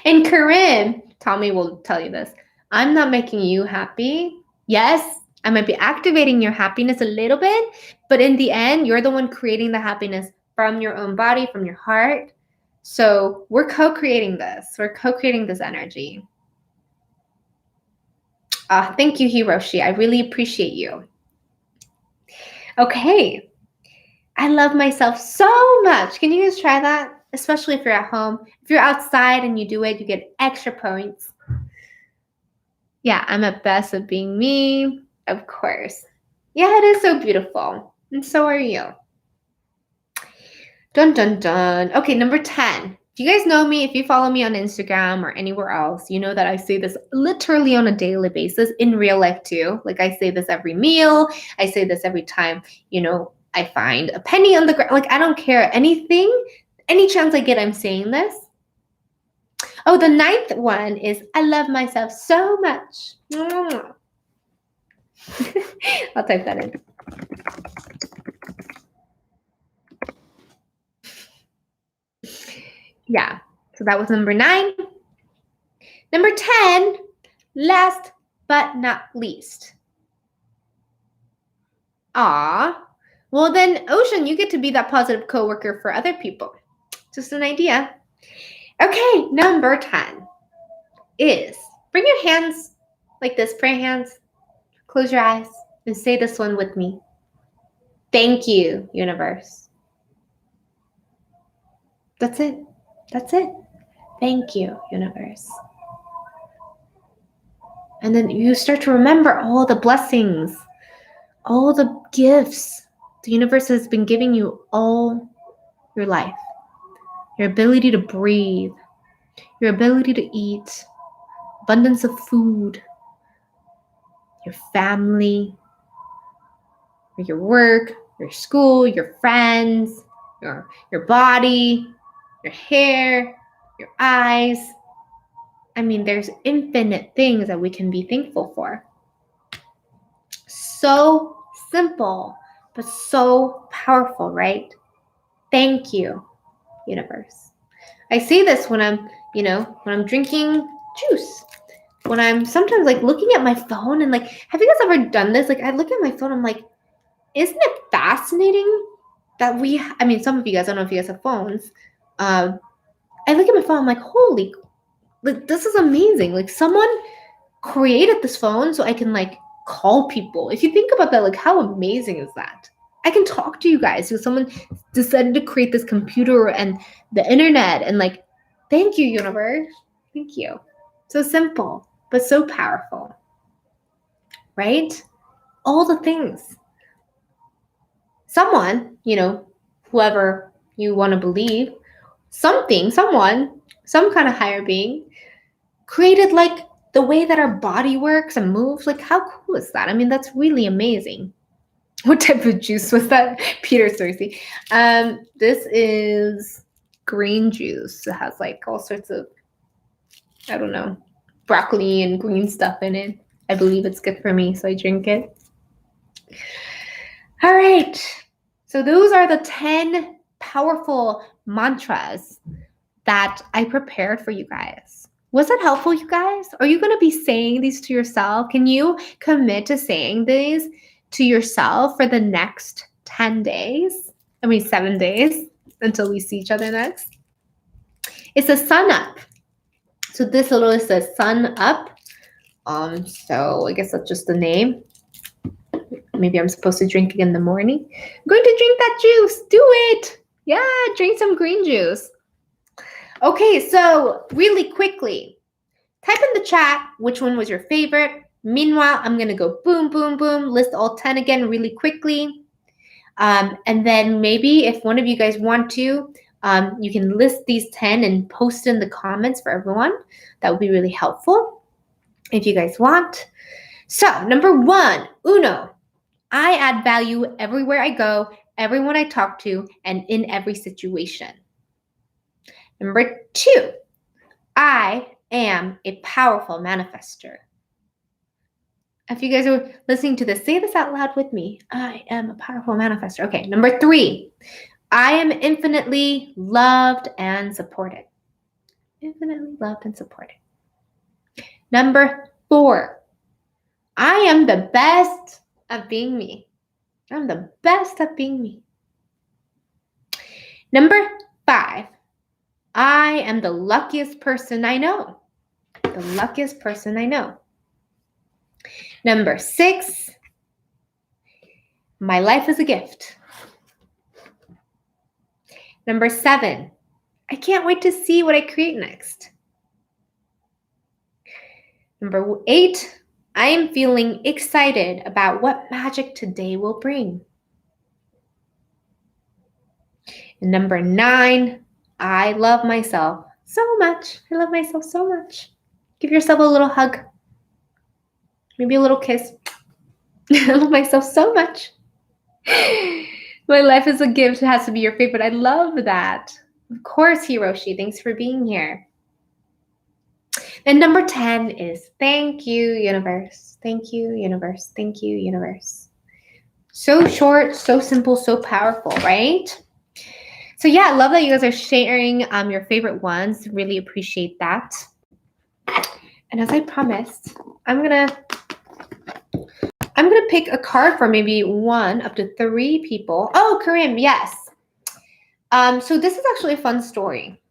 And Corinne, Tommy will tell you this. I'm not making you happy. Yes, I might be activating your happiness a little bit, but in the end, you're the one creating the happiness from your own body, from your heart. So we're co-creating this. We're co-creating this energy. Thank you, Hiroshi. I really appreciate you. Okay. I love myself so much. Can you guys try that? Especially if you're at home. If you're outside and you do it, you get extra points. Yeah, I'm at best at being me. Of course. Yeah, it is so beautiful. And so are you. Dun, dun, dun. Okay, number 10. If you guys know me, if you follow me on Instagram or anywhere else, you know that I say this literally on a daily basis in real life too. Like I say this every meal. I say this every time, I find a penny on the ground. Like I don't care. Anything, any chance I get, I'm saying this. Oh, the 9th one is I love myself so much. I'll type that in. Yeah, so that was number 9. Number 10, last but not least. Well then, Ocean, you get to be that positive coworker for other people. Just an idea. Okay, number 10 is bring your hands like this, prayer hands, close your eyes, and say this one with me. Thank you, universe. That's it. That's it. Thank you, universe. And then you start to remember all the blessings, all the gifts the universe has been giving you all your life. Your ability to breathe, your ability to eat, abundance of food, your family, your work, your school, your friends, your body, your hair, your eyes. I mean, there's infinite things that we can be thankful for. So simple, but so powerful, right? Thank you, universe. I say this when I'm drinking juice. When I'm sometimes like looking at my phone and like, have you guys ever done this? Like I look at my phone, I'm like, isn't it fascinating that some of you guys, I don't know if you guys have phones. I look at my phone, I'm like, holy, Like, this is amazing. Like, someone created this phone so I can like call people. If you think about that, like, how amazing is that? I can talk to you guys. So someone decided to create this computer and the internet, and like, thank you, universe. Thank you. So simple, but so powerful, right? All the things. Someone, whoever you want to believe, something, someone, some kind of higher being created like the way that our body works and moves. Like, how cool is that? I mean, that's really amazing. What type of juice was that? Peter thirsty. This is green juice. It has like all sorts of, I don't know, broccoli and green stuff in it. I believe it's good for me, so I drink it. All right. So those are the 10 powerful mantras that I prepared for you guys. Was that helpful, you guys? Are you going to be saying these to yourself? Can you commit to saying these to yourself for the next 10 days? 7 days until we see each other next. It's a sun up. So this literally says sun up. So I guess that's just the name. Maybe I'm supposed to drink it in the morning. I'm going to drink that juice. Do it. Yeah, drink some green juice. Okay, so really quickly, type in the chat which one was your favorite. Meanwhile, I'm going to go boom, boom, boom, list all 10 again really quickly. And then maybe if one of you guys want to, you can list these 10 and post in the comments for everyone. That would be really helpful if you guys want. So number 1, uno. I add value everywhere I go, everyone I talk to, and in every situation. Number 2, I am a powerful manifester. If you guys are listening to this, say this out loud with me. I am a powerful manifester. Okay, number 3, I am infinitely loved and supported. Infinitely loved and supported. Number 4, I am the best at being me. I'm the best at being me. Number 5, I am the luckiest person I know. The luckiest person I know. Number 6, my life is a gift. Number 7, I can't wait to see what I create next. Number 8, I am feeling excited about what magic today will bring. And number 9, I love myself so much. I love myself so much. Give yourself a little hug. Maybe a little kiss. I love myself so much. My life is a gift. It has to be your favorite. I love that. Of course, Hiroshi. Thanks for being here. And number 10 is thank you, universe. Thank you, universe. Thank you, universe. So short, so simple, so powerful, right? So yeah, I love that you guys are sharing your favorite ones. Really appreciate that. And as I promised, I'm gonna pick a card for maybe 1 up to 3 people. Oh, Karim, yes. So this is actually a fun story,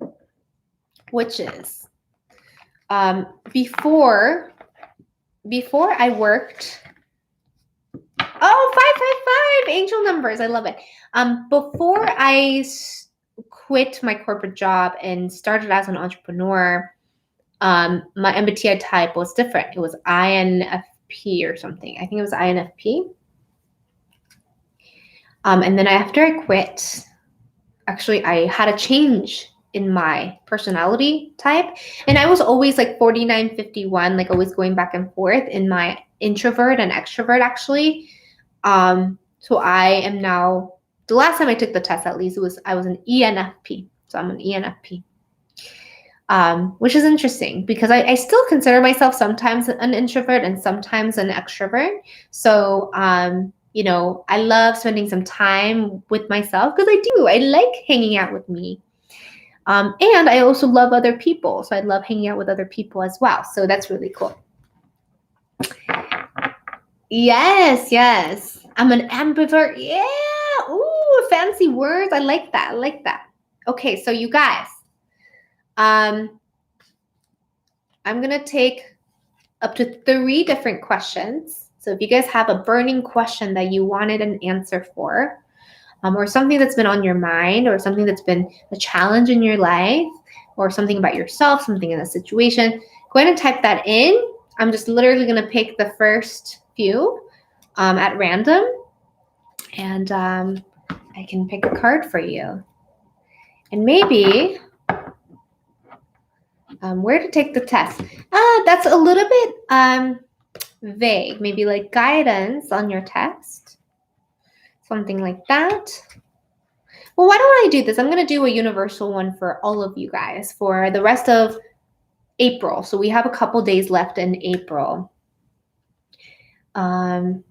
which is before I worked. Oh, 555 angel numbers. I love it. Before I quit my corporate job and started as an entrepreneur, my MBTI type was different. It was INFP or something. I think it was INFP. And then after I quit, actually, I had a change in my personality type. And I was always like 49-51, like always going back and forth in my introvert and extrovert, actually. So I am now, the last time I took the test, at least, I was an ENFP. So I'm an ENFP. Which is interesting because I still consider myself sometimes an introvert and sometimes an extrovert. So, I love spending some time with myself because I do. I like hanging out with me. And I also love other people. So I love hanging out with other people as well. So that's really cool. Yes. I'm an ambivert. Yeah. Ooh, fancy words. I like that. Okay, so you guys. I'm going to take up to 3 different questions. So if you guys have a burning question that you wanted an answer for, or something that's been on your mind, or something that's been a challenge in your life, or something about yourself, something in a situation, go ahead and type that in. I'm just literally going to pick the first few at random, and I can pick a card for you. And maybe where to take the test. That's a little bit vague. Maybe like guidance on your test, something like that. Well, why don't I do this? I'm going to do a universal one for all of you guys for the rest of April. So we have a couple days left in April. Karim,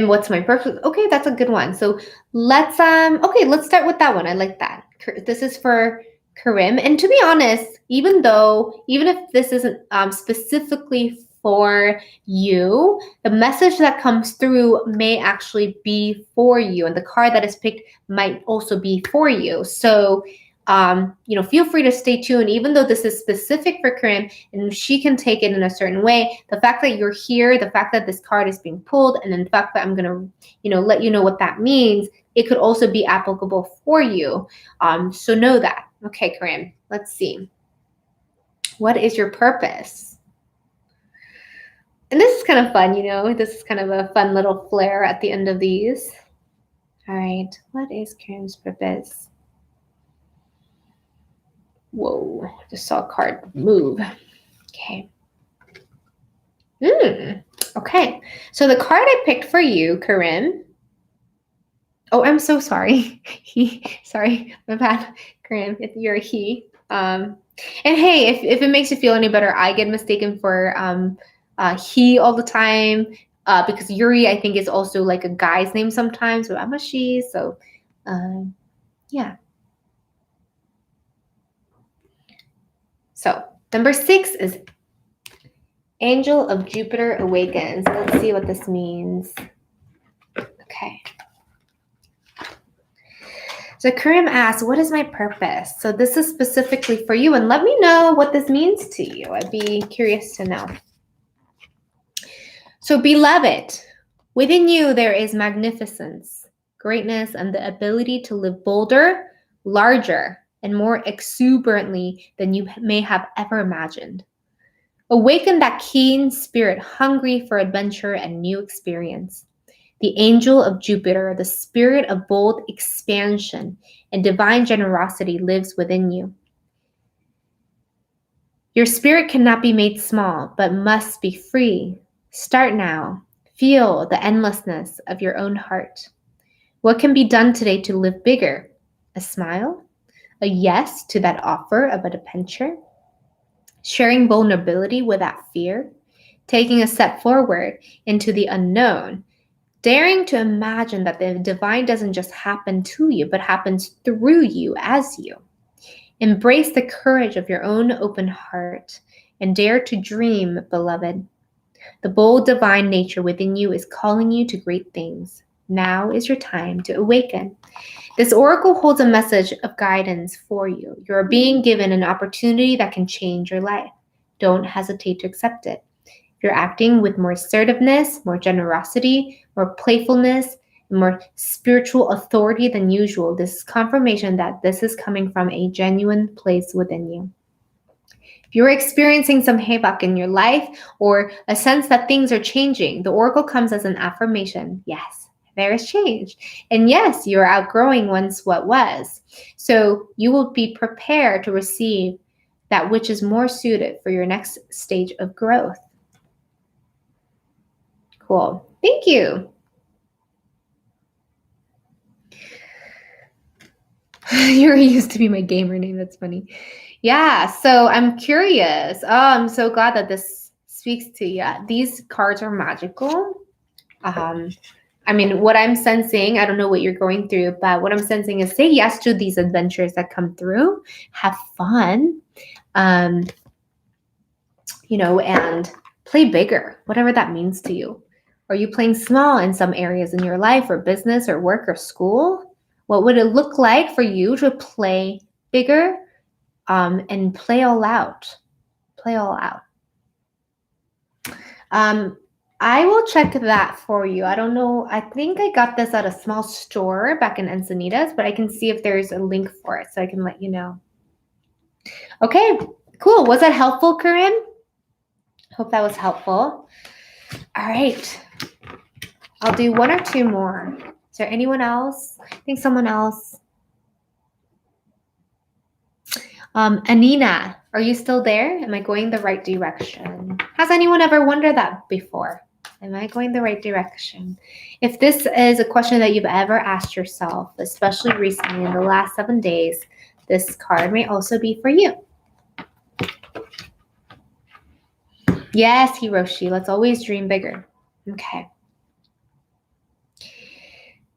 what's my purpose? Okay, that's a good one. So let's start with that one. I like that. This is for Karim. And to be honest, even if this isn't specifically for you, the message that comes through may actually be for you, and the card that is picked might also be for you. So feel free to stay tuned, even though this is specific for Karim and she can take it in a certain way. The fact that you're here, the fact that this card is being pulled, and then the fact that I'm going to, let you know what that means, it could also be applicable for you. So know that. Okay, Karim, let's see. What is your purpose? And this is kind of fun, this is kind of a fun little flair at the end of these. All right, what is Karim's purpose? Whoa, just saw a card move. Okay. Okay. So the card I picked for you, Karim. Oh, I'm so sorry. Sorry, my bad, Karim. You're a he. And hey, if it makes you feel any better, I get mistaken for he all the time because Yuri, I think, is also like a guy's name sometimes, but I'm a she. So, yeah. So number 6 is Angel of Jupiter Awakens. Let's see what this means. Okay. So Karim asks, what is my purpose? So this is specifically for you, and let me know what this means to you. I'd be curious to know. So beloved, within you there is magnificence, greatness, and the ability to live bolder, larger, and more exuberantly than you may have ever imagined. Awaken that keen spirit hungry for adventure and new experience. The angel of Jupiter, the spirit of bold expansion and divine generosity lives within you. Your spirit cannot be made small, but must be free. Start now. Feel the endlessness of your own heart. What can be done today to live bigger? A smile? A yes to that offer of adventure? Sharing vulnerability without fear? Taking a step forward into the unknown? Daring to imagine that the divine doesn't just happen to you, but happens through you as you. Embrace the courage of your own open heart and dare to dream, beloved. The bold divine nature within you is calling you to great things. Now is your time to awaken. This oracle holds a message of guidance for you. You are being given an opportunity that can change your life. Don't hesitate to accept it. You're acting with more assertiveness, more generosity, more playfulness, and more spiritual authority than usual. This is confirmation that this is coming from a genuine place within you. If you're experiencing some havoc in your life or a sense that things are changing, the oracle comes as an affirmation. Yes, there is change. And yes, you're outgrowing once what was. So you will be prepared to receive that which is more suited for your next stage of growth. Cool. Thank you. Yuri used to be my gamer name. That's funny. Yeah, so I'm curious. Oh, I'm so glad that this speaks to you. These cards are magical. What I'm sensing, I don't know what you're going through, but what I'm sensing is say yes to these adventures that come through. Have fun. And play bigger, whatever that means to you. Are you playing small in some areas in your life or business or work or school? What would it look like for you to play bigger and play all out? play all out? I will check that for you. I don't know. I think I got this at a small store back in Encinitas, but I can see if there's a link for it so I can let you know. Okay, cool. Was that helpful, Corinne? Hope that was helpful. All right. I'll do one or two more. Is there anyone else? I think someone else. Anina, are you still there? Am I going the right direction? Has anyone ever wondered that before? Am I going the right direction? If this is a question that you've ever asked yourself, especially recently in the last 7 days, this card may also be for you. Yes, Hiroshi, let's always dream bigger. Okay.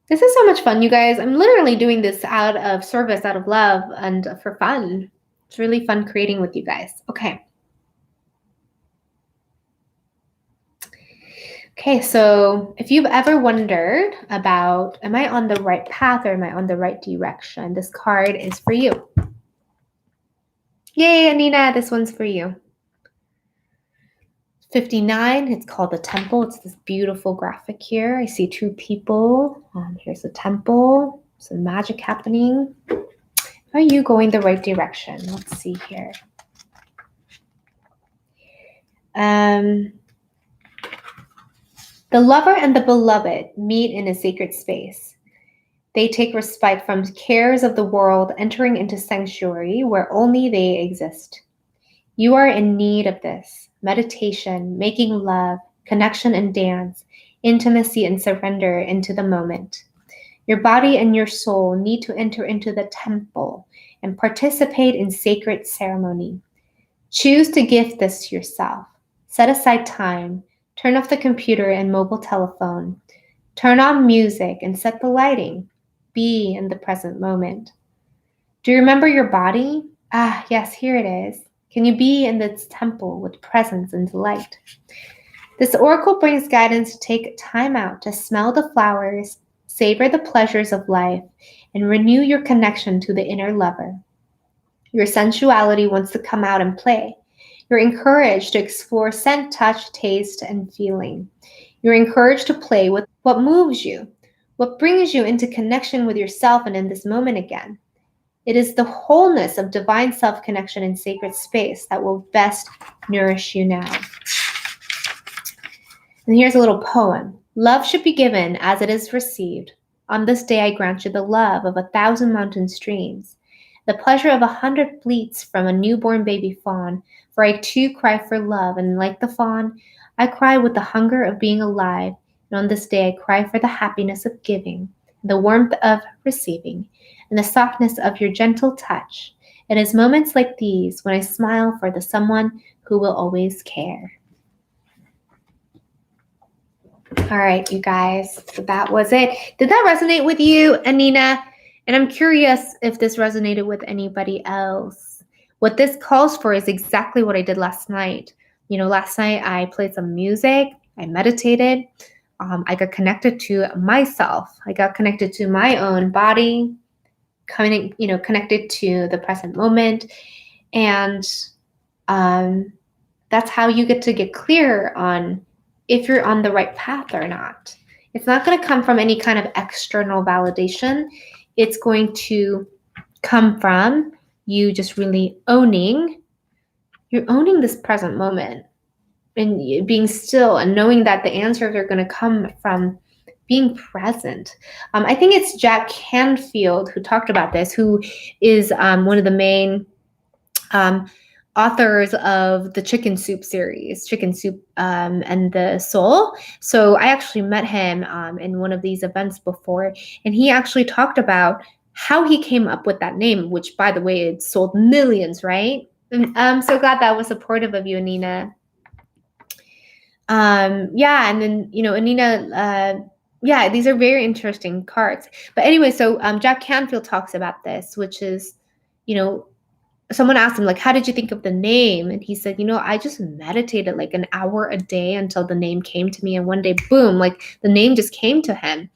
This is so much fun, you guys. I'm literally doing this out of service, out of love, and for fun. It's really fun creating with you guys. Okay. Okay, so if you've ever wondered about, am I on the right path or am I on the right direction? This card is for you. Yay, Anina, this one's for you. 59, it's called the temple. It's this beautiful graphic here. I see two people. Here's the temple. Some magic happening. Are you going the right direction? Let's see here. The lover and the beloved meet in a sacred space. They take respite from cares of the world, entering into sanctuary where only they exist. You are in need of this. Meditation, making love, connection and dance, intimacy and surrender into the moment. Your body and your soul need to enter into the temple and participate in sacred ceremony. Choose to gift this to yourself. Set aside time. Turn off the computer and mobile telephone. Turn on music and set the lighting. Be in the present moment. Do you remember your body? Ah, yes, here it is. Can you be in this temple with presence and delight? This oracle brings guidance to take time out to smell the flowers, savor the pleasures of life, and renew your connection to the inner lover. Your sensuality wants to come out and play. You're encouraged to explore scent, touch, taste, and feeling. You're encouraged to play with what moves you, what brings you into connection with yourself and in this moment again. It is the wholeness of divine self-connection in sacred space that will best nourish you now. And here's a little poem. Love should be given as it is received. On this day I grant you the love of 1,000 mountain streams, the pleasure of 100 bleats from a newborn baby fawn, for I too cry for love, and like the fawn, I cry with the hunger of being alive, and on this day I cry for the happiness of giving, the warmth of receiving, and the softness of your gentle touch. It is moments like these when I smile for the someone who will always care. All right, you guys, so that was it. Did that resonate with you, Anina? And I'm curious if this resonated with anybody else. What this calls for is exactly what I did last night. Last night I played some music, I meditated, I got connected to myself. I got connected to my own body, connected to the present moment. And that's how you get to get clear on if you're on the right path or not. It's not going to come from any kind of external validation. It's going to come from you just really owning this present moment and being still and knowing that the answers are going to come from being present. I think it's Jack Canfield who talked about this, who is one of the main authors of the Chicken Soup series, Chicken Soup and the Soul. So I actually met him in one of these events before, and he actually talked about how he came up with that name, which, by the way, it sold millions, right? And I'm so glad that was supportive of you, Anina. Yeah, and then, Anina, yeah, these are very interesting cards. But anyway, so Jack Canfield talks about this, which is, someone asked him, like, how did you think of the name? And he said, I just meditated like an hour a day until the name came to me. And one day, boom, like the name just came to him.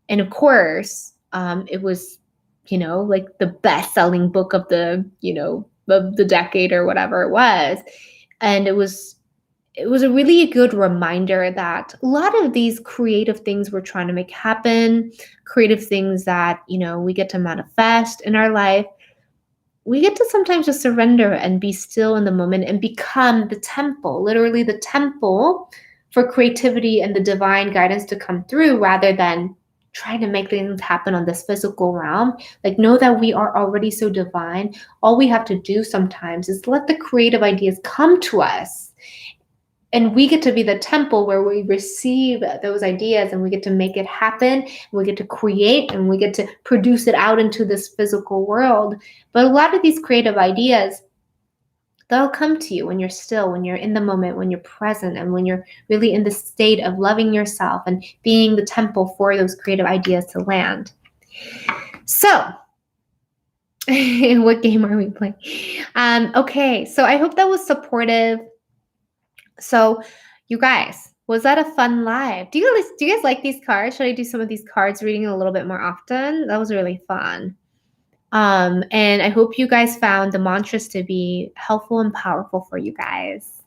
And of course, it was, like the best-selling book of the, of the decade or whatever it was. And it was a really good reminder that a lot of these creative things we're trying to make happen, creative things that, we get to manifest in our life, we get to sometimes just surrender and be still in the moment and become the temple, literally the temple for creativity and the divine guidance to come through, rather than trying to make things happen on this physical realm. Like, know that we are already so divine. All we have to do sometimes is let the creative ideas come to us. And we get to be the temple where we receive those ideas and we get to make it happen. And we get to create and we get to produce it out into this physical world. But a lot of these creative ideas, they'll come to you when you're still, when you're in the moment, when you're present, and when you're really in the state of loving yourself and being the temple for those creative ideas to land. So, what game are we playing? Okay, so I hope that was supportive. So, you guys, was that a fun live? Do you guys like these cards? Should I do some of these cards reading a little bit more often? That was really fun. And I hope you guys found the mantras to be helpful and powerful for you guys.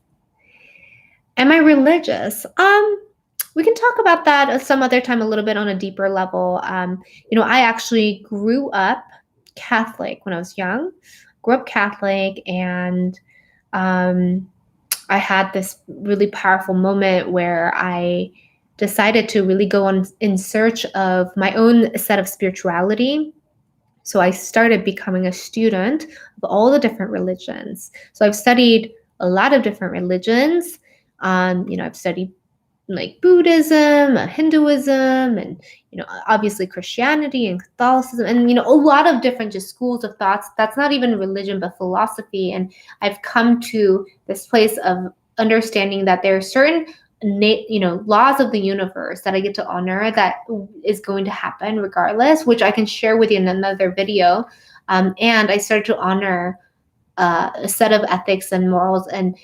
Am I religious? We can talk about that some other time, a little bit on a deeper level. I actually grew up Catholic when I was young. Grew up Catholic, and I had this really powerful moment where I decided to really go on in search of my own set of spirituality. So I started becoming a student of all the different religions. So I've studied a lot of different religions. I've studied like Buddhism, Hinduism, and obviously Christianity and Catholicism, and a lot of different just schools of thoughts. That's not even religion, but philosophy. And I've come to this place of understanding that there are certain laws of the universe that I get to honor, that is going to happen regardless, which I can share with you in another video. And I started to honor a set of ethics and morals and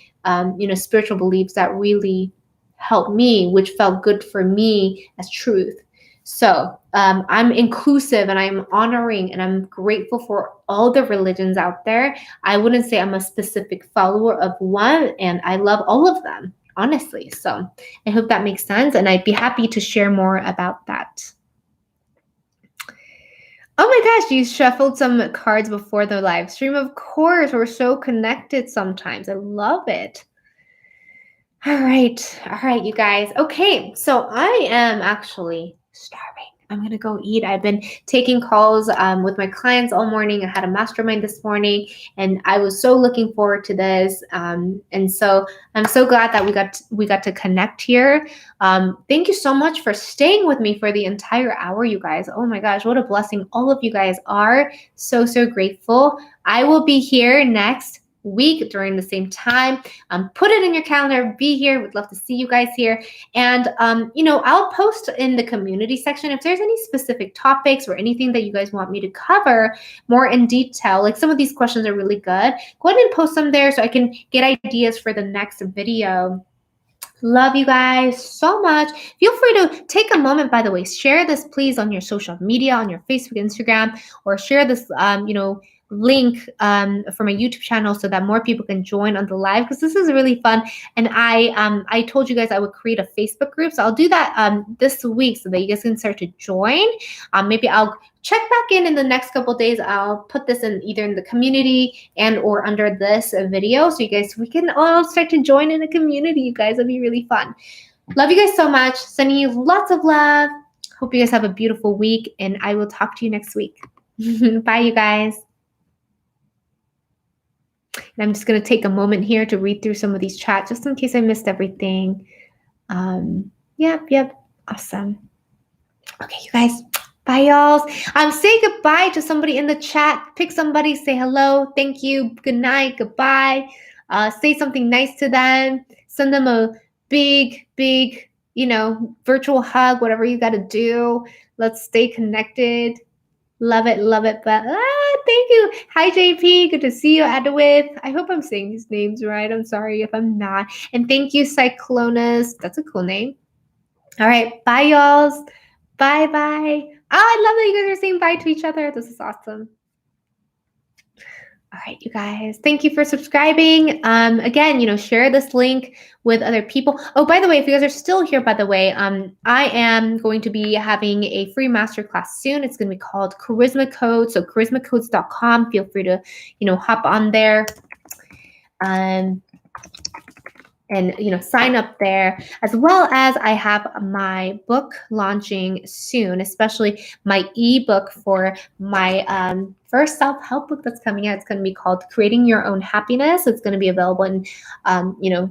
spiritual beliefs that really helped me, which felt good for me as truth. So I'm inclusive and I'm honoring and I'm grateful for all the religions out there. I wouldn't say I'm a specific follower of one, and I love all of them, honestly. So I hope that makes sense, and I'd be happy to share more about that. Oh my gosh, you shuffled some cards before the live stream. Of course, we're so connected sometimes. I love it. All right, you guys. Okay, so I am actually starving. I'm gonna go eat. I've been taking calls with my clients all morning. I had a mastermind this morning, and I was so looking forward to this. And so I'm so glad that we got to connect here. Thank you so much for staying with me for the entire hour, you guys. Oh my gosh, what a blessing all of you guys are. So grateful. I will be here next week during the same time. Put it in your calendar. Be here. Would love to see you guys here. And I'll post in the community section if there's any specific topics or anything that you guys want me to cover more in detail. Like, some of these questions are really good. Go ahead and post them there so I can get ideas for the next video. Love you guys so much. Feel free to take a moment, by the way, share this please on your social media, on your Facebook, Instagram, or share this link for my YouTube channel so that more people can join on the live, because this is really fun. And I told you guys I would create a Facebook group, so I'll do that this week so that you guys can start to join. Maybe I'll check back in the next couple of days. I'll put this in either in the community and or under this video, so we can all start to join in a community. You guys, it'll be really fun. Love you guys so much. Sending you lots of love. Hope you guys have a beautiful week, and I will talk to you next week. Bye, you guys. And I'm just going to take a moment here to read through some of these chats just in case I missed everything. Yep. Awesome. Okay, you guys. Bye, y'all. Say goodbye to somebody in the chat. Pick somebody. Say hello. Thank you. Good night. Goodbye. Say something nice to them. Send them a big, virtual hug, whatever you got to do. Let's stay connected. Love it. But thank you. Hi, JP. Good to see you, Adwith. I hope I'm saying these names right. I'm sorry if I'm not. And thank you, Cyclonus. That's a cool name. All right. Bye, y'all. Bye. Oh, I love that you guys are saying bye to each other. This is awesome. All right, you guys, thank you for subscribing. Again, share this link with other people. Oh, by the way, if you guys are still here, by the way, I am going to be having a free masterclass soon. It's going to be called Charisma Codes. So charismacodes.com. Feel free to, hop on there. And sign up there, as well as I have my book launching soon, especially my ebook for my first self-help book that's coming out. It's going to be called Creating Your Own Happiness. It's going to be available in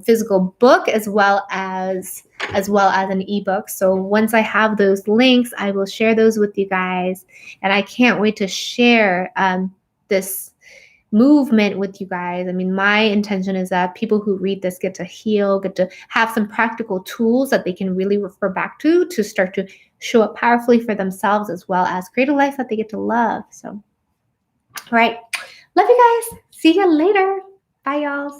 physical book as well as an ebook. So once I have those links, I will share those with you guys, and I can't wait to share this movement with you guys. I mean, my intention is that people who read this get to heal, get to have some practical tools that they can really refer back to start to show up powerfully for themselves, as well as create a life that they get to love. So, all right. Love you guys. See you later. Bye, y'all.